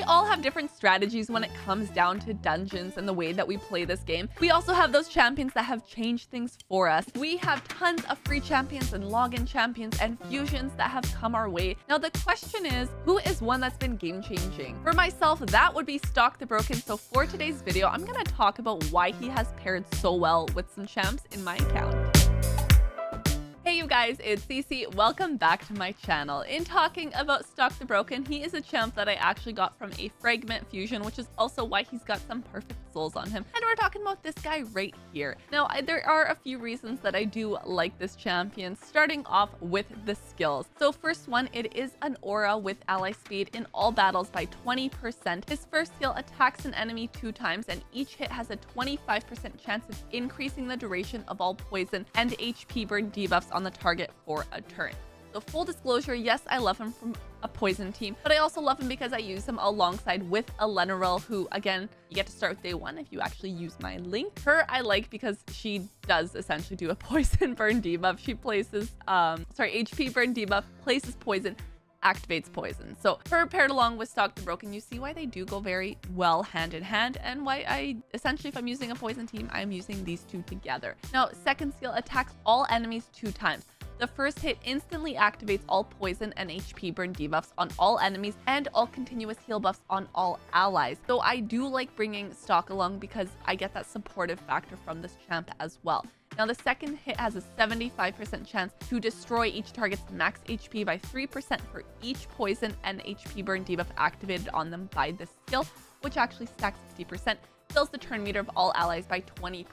all have different strategies when it comes down to dungeons and the way that we play this game. We also have those champions that have changed things for us. We have tons of free champions and login champions and fusions that have come our way. Now the question is, who is one that's been game changing? For myself, that would be Stokk the Broken. So for today's video, I'm gonna talk about why he has paired so well with some champs in my account. Hey you guys, it's Cece. Welcome back to my channel. In talking about Stokk the Broken, he is a champ that I actually got from a fragment fusion, which is also why he's got some perfect souls on him. And we're talking about this guy right here. Now, there are a few reasons that I do like this champion, starting off with the skills. So first one, it is an aura with ally speed in all battles by 20%. His first skill attacks an enemy 2 times, and each hit has a 25% chance of increasing the duration of all poison and HP burn debuffs on the target for a turn. So full disclosure, yes, I love him from a poison team, but I also love him because I use him alongside with Ailil, who again, you get to start with day 1 if you actually use my link. Her I like because she does essentially do a poison burn debuff. She places HP burn debuff, places poison, activates poison. So her paired along with Stokk the Broken, you see why they do go very well hand in hand, and why I essentially, if I'm using a poison team, I'm using these two together. Now, second skill attacks all enemies 2 times. The first hit instantly activates all poison and HP burn debuffs on all enemies and all continuous heal buffs on all allies. So I do like bringing Stokk along because I get that supportive factor from this champ as well. Now, the second hit has a 75% chance to destroy each target's max HP by 3% for each poison and HP burn debuff activated on them by this skill, which actually stacks 60%. Fills the turn meter of all allies by 20%.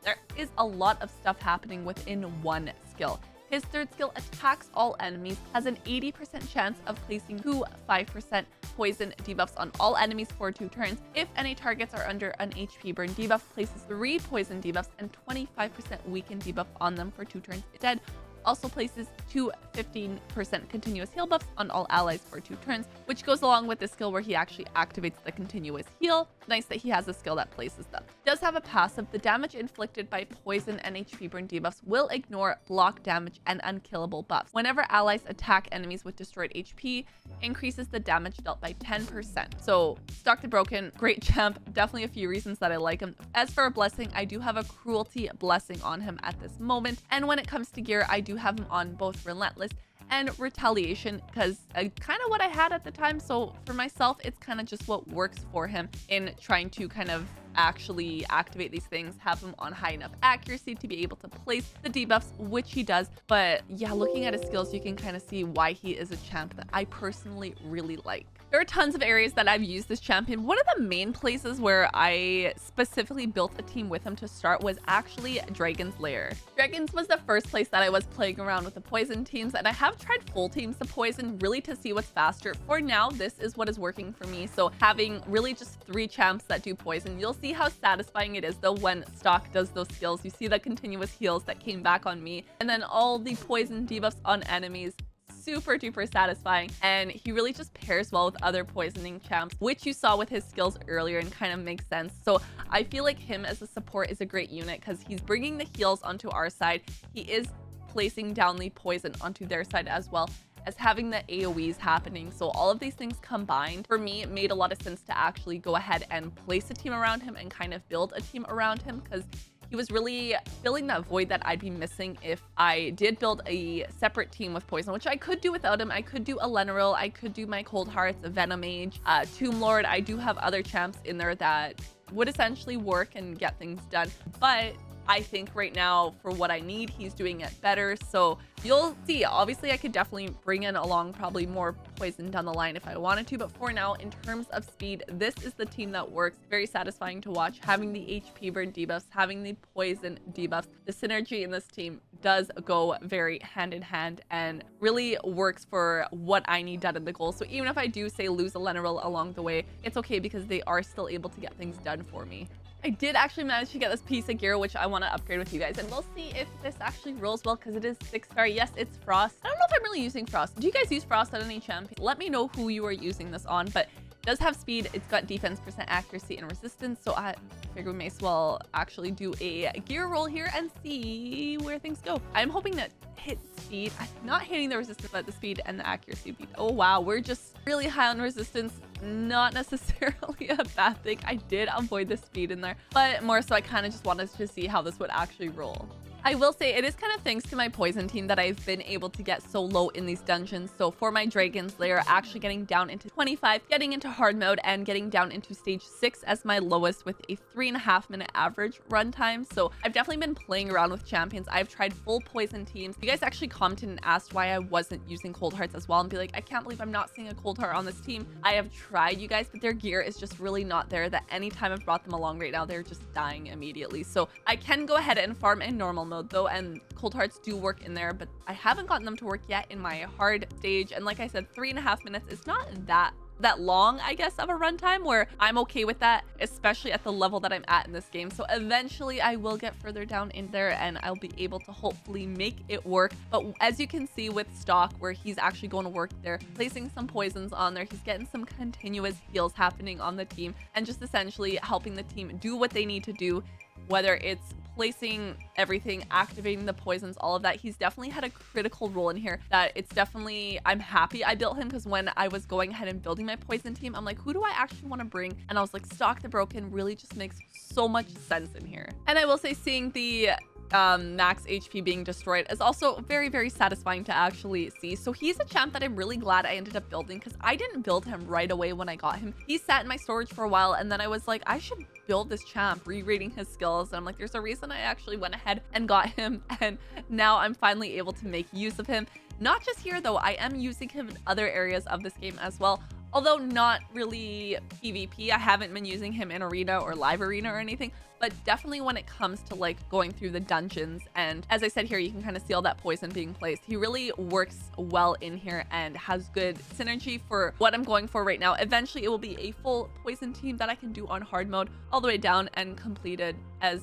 There is a lot of stuff happening within one skill. His third skill attacks all enemies, has an 80% chance of placing 5% poison debuffs on all enemies for 2 turns. If any targets are under an HP burn debuff, places 3 poison debuffs and 25% weaken debuff on them for 2 turns instead. Also places 2 15% continuous heal buffs on all allies for 2 turns, which goes along with the skill where he actually activates the continuous heal. Nice that he has a skill that places them. Does have a passive. The damage inflicted by poison and HP burn debuffs will ignore block damage and unkillable buffs. Whenever allies attack enemies with destroyed HP, increases the damage dealt by 10%. So Stokk the Broken, great champ. Definitely a few reasons that I like him. As for a blessing, I do have a Cruelty blessing on him at this moment. And when it comes to gear, I do have him on both Relentless and Retaliation because kind of what I had at the time. So for myself, it's kind of just what works for him in trying to kind of actually activate these things, have him on high enough accuracy to be able to place the debuffs, which he does. But yeah, looking at his skills, you can kind of see why he is a champ that I personally really like. There are tons of areas that I've used this champion. One of the main places where I specifically built a team with him to start was actually Dragon's Lair. Dragons was the first place that I was playing around with the poison teams, and I have tried full teams of poison really to see what's faster. For now, this is what is working for me. So having really just 3 champs that do poison, you'll see how satisfying it is though when Stokk does those skills. You see the continuous heals that came back on me, and then all the poison debuffs on enemies. Super duper satisfying, and he really just pairs well with other poisoning champs, which you saw with his skills earlier and kind of makes sense. So I feel like him as a support is a great unit because he's bringing the heals onto our side. He is placing down the poison onto their side as well as having the AoEs happening. So all of these things combined, for me, it made a lot of sense to actually go ahead and place a team around him and kind of build a team around him, because he was really filling that void that I'd be missing if I did build a separate team with poison, which I could do without him. I could do Ailil, I could do my Cold Hearts, a Venom Mage, Tomb Lord. I do have other champs in there that would essentially work and get things done. But I think right now, for what I need, he's doing it better. So you'll see. Obviously, I could definitely bring in along probably more poison down the line if I wanted to. But for now, in terms of speed, this is the team that works. Very satisfying to watch. Having the HP burn debuffs, having the poison debuffs, the synergy in this team does go very hand in hand and really works for what I need done in the goal. So even if I do say lose a Ailil along the way, it's okay because they are still able to get things done for me. I did actually manage to get this piece of gear, which I want to upgrade with you guys, and we'll see if this actually rolls well because it is 6-star. Yes, it's Frost. I don't know if I'm really using Frost. Do you guys use Frost on any champion? Let me know who you are using this on, but it does have speed. It's got defense, percent accuracy, and resistance, so I figure we may as well actually do a gear roll here and see where things go. I'm hoping that hit speed, I'm not hitting the resistance, but the speed and the accuracy beat. Oh wow, we're just really high on resistance. not necessarily a bad thing. I did avoid the speed in there, but more so I kind of just wanted to see how this would actually roll. I will say it is kind of thanks to my poison team that I've been able to get so low in these dungeons. So for my dragons, they are actually getting down into 25, getting into hard mode, and getting down into stage 6 as my lowest with a 3.5 minute average runtime. So I've definitely been playing around with champions. I've tried full poison teams. You guys actually commented and asked why I wasn't using cold hearts as well, and be like, I can't believe I'm not seeing a cold heart on this team. I have tried, you guys, but their gear is just really not there. That anytime I've brought them along right now, they're just dying immediately. So I can go ahead and farm in normal mode though, and cold hearts do work in there, but I haven't gotten them to work yet in my hard stage. And like I said, 3.5 minutes is not that long, I guess, of a runtime, where I'm okay with that, especially at the level that I'm at in this game. So eventually I will get further down in there and I'll be able to hopefully make it work. But as you can see with Stokk, where he's actually going to work there, placing some poisons on there, he's getting some continuous heals happening on the team and just essentially helping the team do what they need to do, whether it's placing everything, activating the poisons, all of that. He's definitely had a critical role in here that it's definitely, I'm happy I built him, because when I was going ahead and building my poison team, I'm like, who do I actually want to bring? And I was like, Stokk the Broken really just makes so much sense in here. And I will say, seeing the max HP being destroyed is also very, very satisfying to actually see. So he's a champ that I'm really glad I ended up building, because I didn't build him right away when I got him. He sat in my storage for a while, and then I was like, I should build this champ, rereading his skills, and I'm like, there's a reason I actually went ahead and got him, and now I'm finally able to make use of him. Not just here though, I am using him in other areas of this game as well. Although not really PvP, I haven't been using him in arena or live arena or anything, but definitely when it comes to like going through the dungeons. And as I said here, you can kind of see all that poison being placed. He really works well in here and has good synergy for what I'm going for right now. Eventually it will be a full poison team that I can do on hard mode all the way down and completed as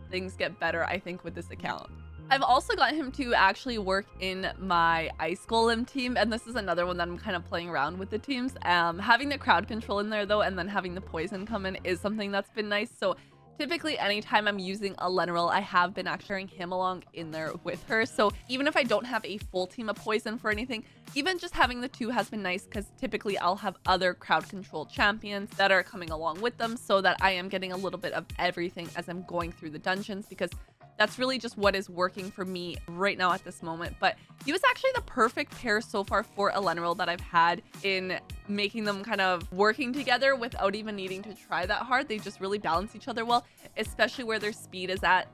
things get better, I think, with this account. I've also got him to actually work in my Ice Golem team, and this is another one that I'm kind of playing around with the teams. Having the crowd control in there though, and then having the poison come in, is something that's been nice. So typically anytime I'm using a Ailil, I have been actually carrying him along in there with her. So even if I don't have a full team of poison for anything, even just having the two has been nice, because typically I'll have other crowd control champions that are coming along with them, so that I am getting a little bit of everything as I'm going through the dungeons, because that's really just what is working for me right now at this moment. But he was actually the perfect pair so far for Ailil that I've had in making them kind of working together without even needing to try that hard. They just really balance each other well, especially where their speed is at.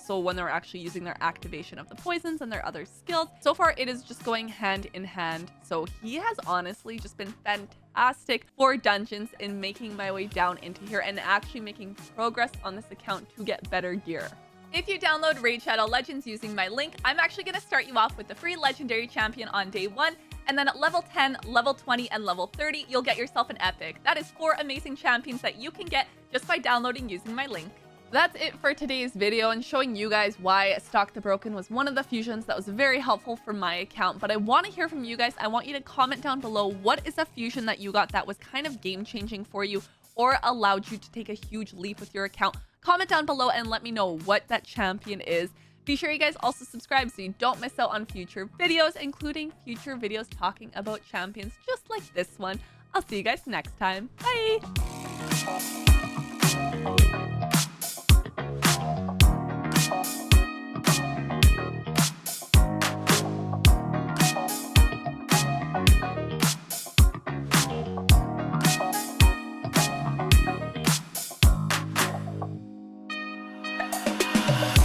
So when they're actually using their activation of the poisons and their other skills, so far it is just going hand in hand. So he has honestly just been fantastic for dungeons in making my way down into here and actually making progress on this account to get better gear. If you download Raid Shadow Legends using my link, I'm actually going to start you off with the free legendary champion on day 1. And then at level 10, level 20, and level 30, you'll get yourself an epic. That is 4 amazing champions that you can get just by downloading using my link. That's it for today's video, and showing you guys why Stokk the Broken was one of the fusions that was very helpful for my account. But I want to hear from you guys. I want you to comment down below, what is a fusion that you got that was kind of game changing for you, or allowed you to take a huge leap with your account? Comment down below and let me know what that champion is. Be sure you guys also subscribe so you don't miss out on future videos, including future videos talking about champions just like this one. I'll see you guys next time. Bye!